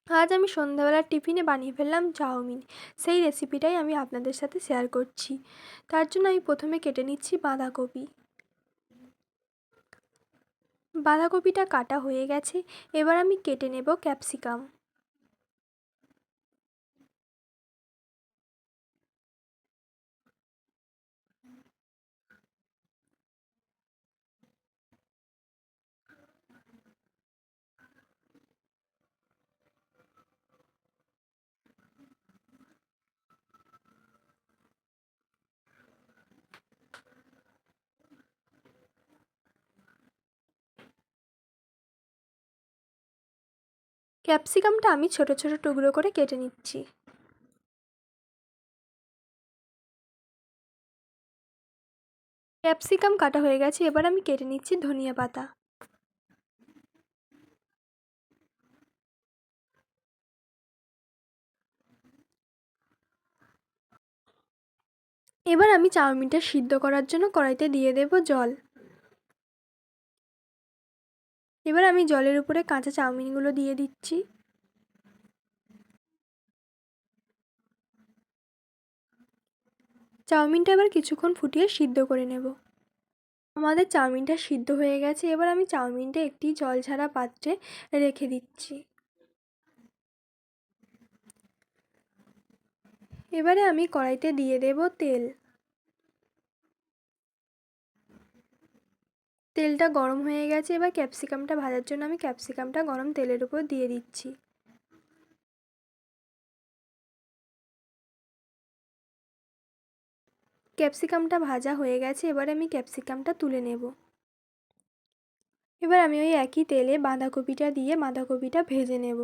আজ আমি সন্ধ্যাবেলার টিফিনে বানিয়ে ফেললাম চাউমিন। সেই রেসিপিটাই আমি আপনাদের সাথে শেয়ার করছি। তার জন্য আমি প্রথমে কেটে নিচ্ছি বাঁধাকপি। বাঁধাকপিটা কাটা হয়ে গেছে, এবার আমি কেটে নেব ক্যাপসিকাম। ক্যাপসিকামটা আমি ছোট ছোট টুকরো করে কেটে নিচ্ছি। ক্যাপসিকাম কাটা হয়ে গেছে, এবার আমি কেটে নিচ্ছি ধনিয়া পাতা। এবার আমি চাউমিনটা সিদ্ধ করার জন্য কড়াইতে দিয়ে দেব জল। এবার আমি জলের উপরে কাঁচা চাউমিনগুলো দিয়ে দিচ্ছি। চাউমিনটা এবার কিছুক্ষণ ফুটিয়ে সিদ্ধ করে নেব। আমাদের চাউমিনটা সিদ্ধ হয়ে গেছে, এবার আমি চাউমিনটা একটি জল ছাড়া পাত্রে রেখে দিচ্ছি। এবারে আমি কড়াইতে দিয়ে দেব তেল। তেলটা গরম হয়ে গেছে, এবার ক্যাপসিকামটা ভাজার জন্য আমি ক্যাপসিকামটা গরম তেলের উপর দিয়ে দিচ্ছি। ক্যাপসিকামটা ভাজা হয়ে গেছে, এবার আমি ক্যাপসিকামটা তুলে নেব। এবার আমি ওই একই তেলে বাঁধাকপিটা দিয়ে বাঁধাকপিটা ভেজে নেব।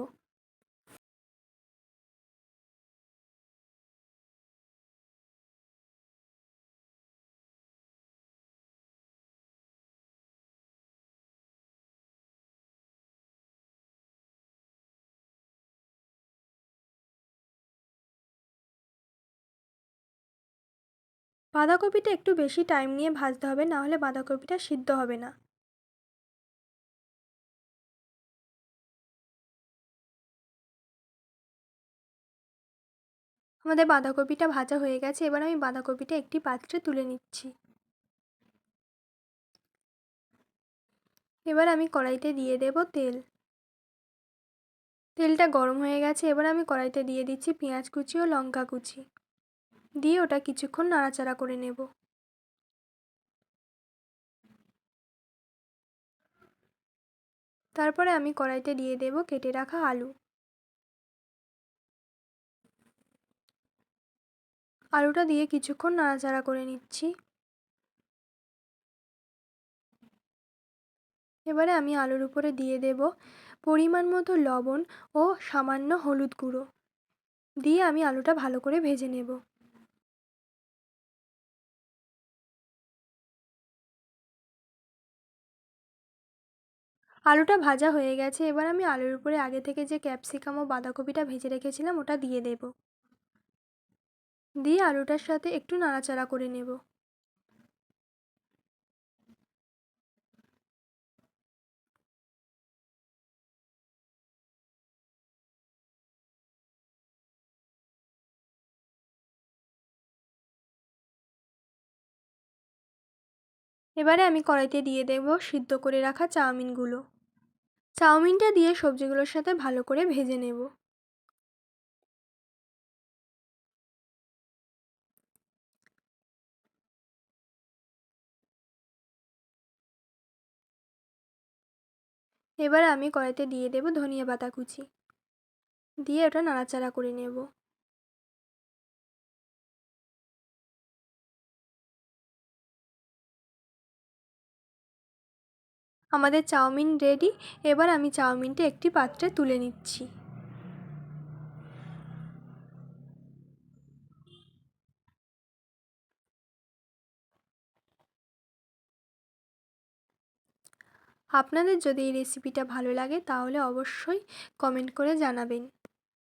বাঁধাকপিটা একটু বেশি টাইম নিয়ে ভাজতে হবে, না হলে বাঁধাকপিটা সিদ্ধ হবে না। আমাদের বাঁধাকপিটা ভাজা হয়ে গেছে, এবার আমি বাঁধাকপিটা একটি পাত্রে তুলে নিচ্ছি। এবার আমি কড়াইতে দিয়ে দেব তেল। তেলটা গরম হয়ে গেছে, এবার আমি কড়াইতে দিয়ে দিচ্ছি পেঁয়াজ কুচি ও লঙ্কা কুচি। দিয়ে ওটা কিছুক্ষণ নাড়াচাড়া করে নেব। তারপরে আমি কড়াইতে দিয়ে দেব কেটে রাখা আলু। আলুটা দিয়ে কিছুক্ষণ নাড়াচাড়া করে নিচ্ছি। এবারে আমি আলুর উপরে দিয়ে দেব পরিমাণ মতো লবণ ও সামান্য হলুদ গুঁড়ো। দিয়ে আমি আলুটা ভালো করে ভেজে নেব। আলুটা ভাজা হয়ে গেছে, এবার আমি আলুর উপরে আগে থেকে যে ক্যাপসিকাম ও বাঁধাকপিটা ভেজে রেখেছিলাম ওটা দিয়ে দেব। দিয়ে আলুটার সাথে একটু নাড়াচাড়া করে নেব। এবারে আমি কড়াইতে দিয়ে দেব সিদ্ধ করে রাখা চাউমিনগুলো। চাউমিনটা দিয়ে সবজিগুলোর সাথে ভালো করে ভেজে নেব। এবার আমি কড়াইতে দিয়ে দেব ধনিয়া পাতা কুচি। দিয়ে ওটা নাড়াচাড়া করে নেব। আমাদের চাউমিন রেডি। এবার আমি চাউমিনটা একটি পাত্রে তুলে নিচ্ছি। আপনাদের যদি এই রেসিপিটা ভালো লাগে তাহলে অবশ্যই কমেন্ট করে জানাবেন।